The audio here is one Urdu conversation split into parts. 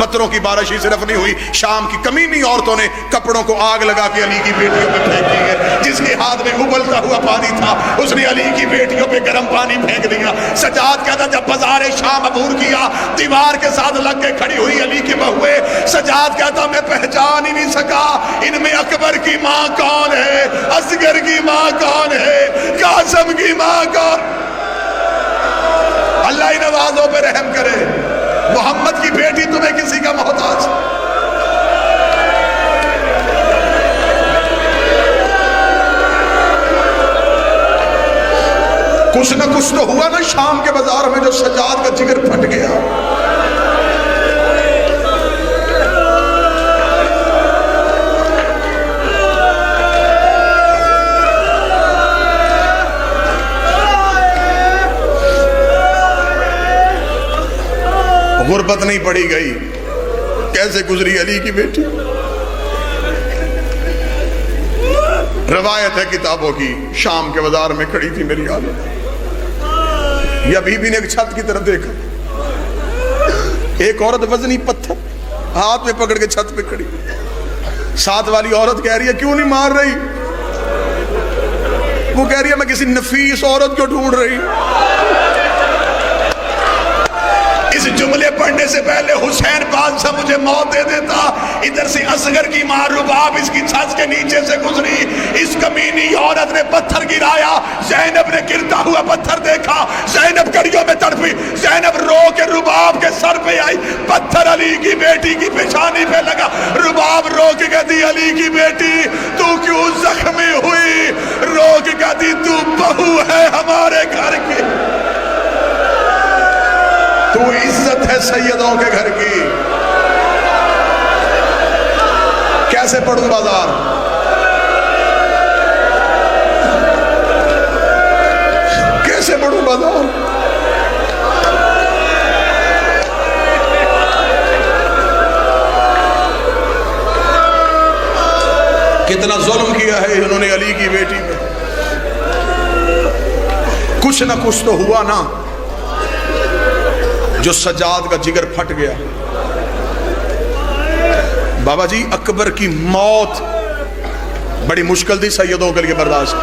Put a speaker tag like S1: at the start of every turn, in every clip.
S1: پتھروں کی بارش ہی صرف نہیں ہوئی، شام کی کمینی عورتوں نے کپڑوں کو آگ لگا کے علی کی بیٹیوں پہ پھینکی ہے۔ جس کے ہاتھ میں ابلتا ہوا پانی تھا اس نے علی کی بیٹیوں پہ گرم پانی پھینک دیا۔ سجاد کہتا جب بازار شام عبور کیا، دیوار کے ساتھ لگ کے کھڑی ہوئی علی کی بہویں، سجاد کہتا میں پہچان ہی نہیں سکا ان میں اکبر کی ماں کون ہے، اصغر کی ماں کون ہے، قاسم کی ماں کون۔ اللہ ان نوازوں پہ رحم کرے۔ محمد کی بیٹی تمہیں کسی کا محتاج؟ کچھ نہ کچھ تو ہوا نا شام کے بازار میں جو سجاد کا جگر پھٹ گیا۔ غربت نہیں پڑی گئی، کیسے گزری علی کی بیٹی؟ روایت ہے کتابوں کی، شام کے بازار میں کھڑی تھی میری عالم، یا بی بی نے ایک چھت کی طرف دیکھا، ایک عورت وزنی پتھر ہاتھ میں پکڑ کے چھت پہ کھڑی، ساتھ والی عورت کہہ رہی ہے کیوں نہیں مار رہی؟ وہ کہہ رہی ہے میں کسی نفیس عورت کو ڈھونڈ رہی۔ اس جملے پڑھنے سے پہلے حسین بادشاہ مجھے موت دے دیتا۔ ادھر سے اصغر کی ماں رباب اس کی چھت کے نیچے سے گزری، اس کمینی عورت نے پتھر گرایا، زینب نے گرتا ہوا پتھر دیکھا، زینب کڑیوں میں تڑپی، زینب رو کے رباب کے سر پہ آئی، پتھر علی کی بیٹی کی پیشانی پہ لگا، رباب رو کے کہتی علی کی بیٹی تو کیوں زخمی ہوئی؟ رو کے کہتی تو بہو ہے ہمارے گھر کی، تو عزت ہے سیدوں کے گھر کی۔ کیسے پڑھوں بازار؟ کیسے پڑھوں بازار؟ کتنا ظلم کیا ہے انہوں نے علی کی بیٹی پہ۔ کچھ نہ کچھ تو ہوا نا جو سجاد کا جگر پھٹ گیا۔ بابا جی اکبر کی موت بڑی مشکل تھی سیدوں کے لیے برداشت۔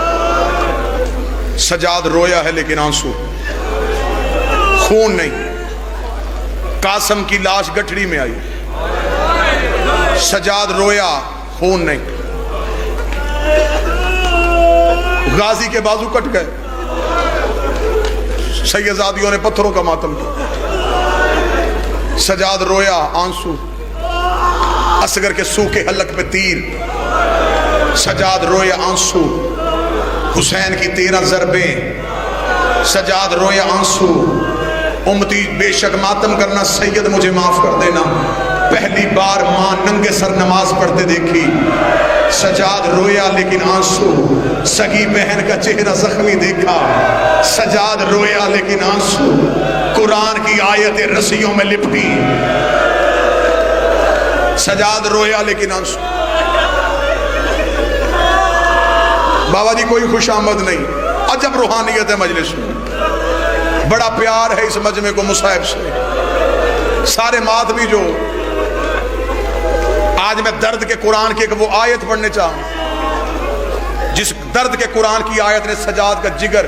S1: سجاد رویا ہے لیکن آنسو، خون نہیں۔ قاسم کی لاش گٹھڑی میں آئی، سجاد رویا، خون نہیں۔ غازی کے بازو کٹ گئے، سیدزادیوں نے پتھروں کا ماتم کیا، سجاد رویا، آنسو۔ اصغر کے سوکھے حلق پہ تیر، سجاد رویا، آنسو۔ حسین کی 13 ضربیں، سجاد رویا، آنسو۔ امتی بے شک ماتم کرنا سید مجھے معاف کر دینا، پہلی بار ماں ننگے سر نماز پڑھتے دیکھی، سجاد رویا لیکن آنسو۔ سگی بہن کا چہرہ زخمی دیکھا، سجاد رویا لیکن آنسو۔ قرآن کی آیتیں رسیوں میں لپٹی، سجاد رویا لیکن آنسو۔ بابا جی کوئی خوش آمد نہیں، عجب روحانیت ہے مجلس میں، بڑا پیار ہے اس مجمع کو مصاحب سے۔ سارے ماتمی جو آج میں درد کے قرآن کی ایک وہ آیت پڑھنے چاہوں جس درد کے قرآن کی آیت نے سجاد کا جگر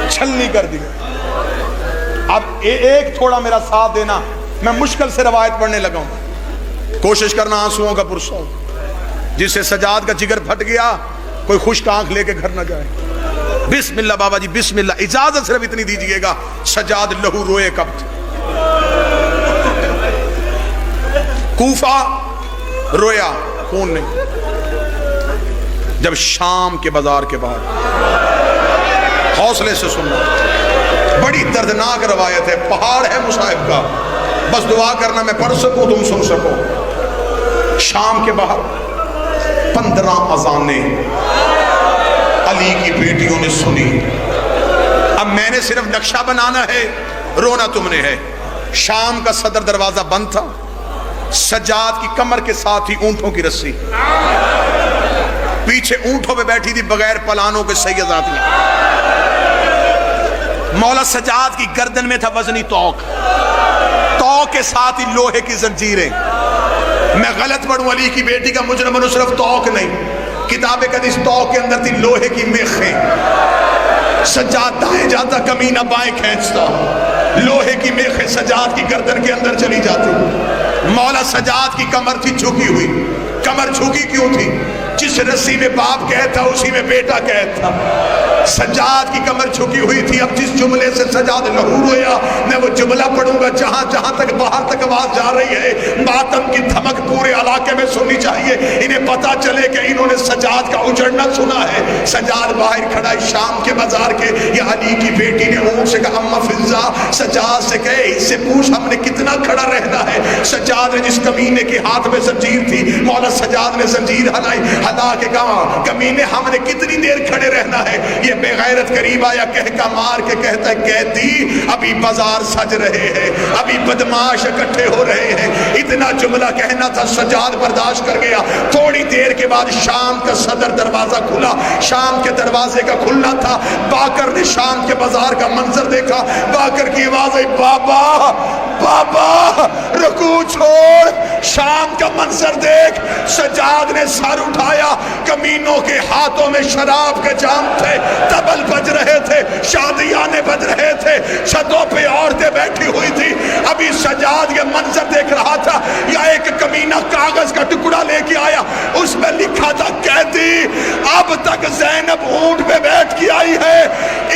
S1: چھلنی کر دیا۔ اب ایک تھوڑا میرا ساتھ دینا، میں مشکل سے روایت پڑھنے لگا ہوں، کوشش کرنا آنسوؤں کا پرسوں۔ جس سے سجاد کا جگر پھٹ گیا کوئی خشک آنکھ لے کے گھر نہ جائے۔ بسم اللہ بابا جی بسم اللہ، اجازت صرف اتنی دیجئے گا، سجاد لہو روئے کب تھے؟ کوفہ رویا، خون نہیں۔ جب شام کے بازار کے بعد، حوصلے سے سننا، بڑی دردناک روایت ہے، پہاڑ ہے مصائب کا، بس دعا کرنا میں پڑھ سکوں تم سن سکو۔ شام کے باہر 15 اذانیں علی کی بیٹیوں نے سنی۔ اب میں نے صرف نقشہ بنانا ہے، رونا تم نے ہے۔ شام کا صدر دروازہ بند تھا، سجاد کی کمر کے ساتھ ہی اونٹوں کی رسی، پیچھے اونٹوں پہ بیٹھی تھی بغیر پلانوں کے سیداتیں۔ مولا سجاد کی گردن میں تھا وزنی توق، توق کے ساتھ ہی لوہے کی زنجیریں. میں غلط پڑھوں، علی کی بیٹی کا مجرم بنو، صرف توق نہیں، کتاب قدیس توق کے اندر تھی لوہے کی میخیں. سجاد دائیں جاتا، کمینہ بائیں کھینچتا، لوہے کی میخیں سجاد کی گردن کے اندر چلی جاتی. مولا سجاد کی کمر تھی جھکی ہوئی. کمر جھکی کیوں تھی؟ جس رسی میں باپ قید تھا اسی میں بیٹا قید تھا. سجاد کی کمر جھکی ہوئی تھی. اب جس جملے سے سجاد لہور ہویا، میں وہ جملہ پڑھوں گا جہاں جہاں تک باہر تک آواز جا رہی ہے، ماتم کی دھمک پورے علاقے میں سننی چاہیے. انہیں پتا چلے کہ انہوں نے سجاد کا اجڑنا سنا ہے. سجاد باہر کھڑا ہے شام کے بازار کے. یہ علی کی بیٹی نے اونٹ سے کہا اما فضا، سجاد سے کہے اس سے پوچھ ہم نے کتنا کھڑا رہنا ہے. سجاد نے جس کمینے کے ہاتھ میں زنجیر تھی، مولا سجاد نے زنجیر ہلائی، ہلا کے کہا کمینے ہم نے کتنی دیر کھڑے رہنا ہے. یہ بے غیرت قریب آیا، کہکا مار کے کہتا ہے قیدی ابھی بازار سج رہے ہیں، ابھی بدماش اکٹھے ہو رہے ہیں. اتنا جملہ کہنا تھا، سجاد برداشت کر گیا. تھوڑی دیر کے بعد شام کا صدر دروازہ کھلا. شام کے دروازے کا کھلنا تھا. باکر نے شام کے بازار کا منظر دیکھا. باکر کی آواز آئی، بابا بابا رکوع چھوڑ، شام کا منظر دیکھ. سجاد نے سر اٹھایا. کمینوں کے ہاتھوں میں شراب کے جام تھے، طبل بج رہے تھے، شادیانے بج رہے تھے، چھتوں پہ عورتیں بیٹھی ہوئی تھی. ابھی سجاد یہ منظر دیکھ رہا تھا، یا ایک کمینہ کاغذ کا ٹکڑا لے کے آیا. اس میں لکھا تھا قیدی اب تک زینب اونٹ پہ بیٹھ کے آئی ہے،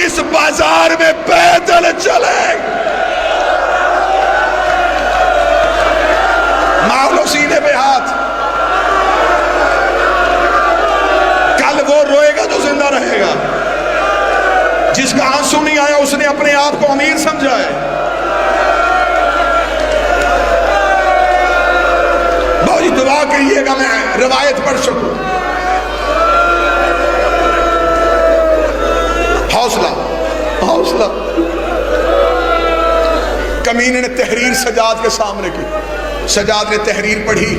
S1: اس بازار میں پیدل چلے. مارو سینے پہ ہاتھ. کل وہ روئے گا تو زندہ رہے گا. جس کا آنسو نہیں آیا اس نے اپنے آپ کو امیر سمجھا ہے. بھائی دعا کریے گا میں روایت پڑھ سکوں. حوصلہ حوصلہ. کمینے نے تحریر سجاد کے سامنے کی. سجاد نے تحریر پڑھی.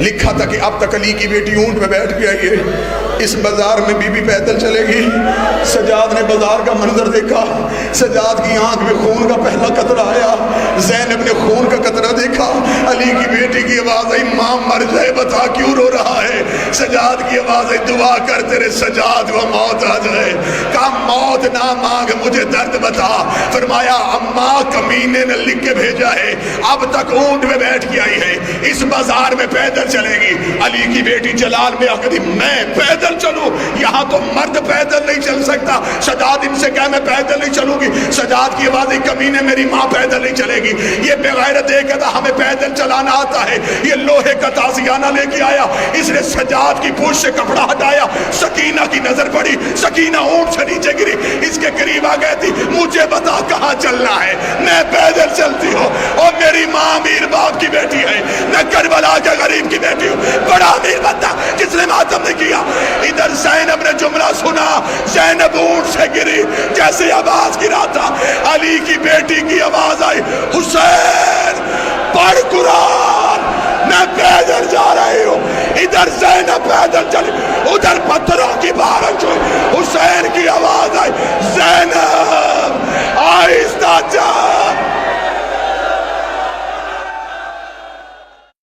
S1: لکھا تھا کہ اب تک علی کی بیٹی اونٹ پہ بیٹھ کے آئی ہے، اس بازار میں بی بی پیدل چلے گی. سجاد نے بازار کا منظر دیکھا. سجاد کی آنکھ میں خون کا پہلا قطرہ آیا. زینب نے خون کا قطرہ دیکھا. علی کی بیٹی کی آواز آئی، ماں مر جائے بتا کیوں رو رہا ہے. سجاد کی آواز آئی، دعا کر تیرے سجاد وہ موت آ جائے. کہا موت نہ مانگ مجھے درد بتا. فرمایا اماں کمینے نے لکھ کے بھیجا ہے اب تک اونٹ میں بیٹھ کے آئی ہے، اس بازار میں پیدل چلے گی. علی کی بیٹی جلال میں آکر میں پیدل چلوں؟ یہاں تو مرد پیدل نہیں چل سکتا. سجاد ان سے کہا میں پیدل نہیں چلوں گی. سجاد کی آواز کمینے میری ماں پیدل نہیں چلے گی. یہ بے غیرت ایک تھا ہمیں پیدل چلانا آتا ہے. یہ لوہے کا تازیانہ لے کے آیا. اس نے سجاد کی پوچھ سے کپڑا ہٹایا. سکینہ کی نظر پڑی. سکینہ اونٹ سے نیچے گری. اس کے قریب آ گئی تھی. مجھے بتا کہاں چلنا ہے؟ میں پیدل چلتی ہوں اور میری ماں امیر باپ کی بیٹی ہے، میں کربلا کے غریب کی بیٹی ہوں. بڑا امیر بندہ کس نے ماتم نے کیا. ادھر زینب نے جملہ سنا. زینب اونٹ سے گری. جیسے آواز گرا تھا علی کی بیٹی کی آواز آئی، حسین پڑھ قرآن، میں پیدل جا رہی ہوں. ادھر زینب پیدل چلی، ادھر پتھروں کی بارش ہوئی. حسین کی آواز آئی، زینب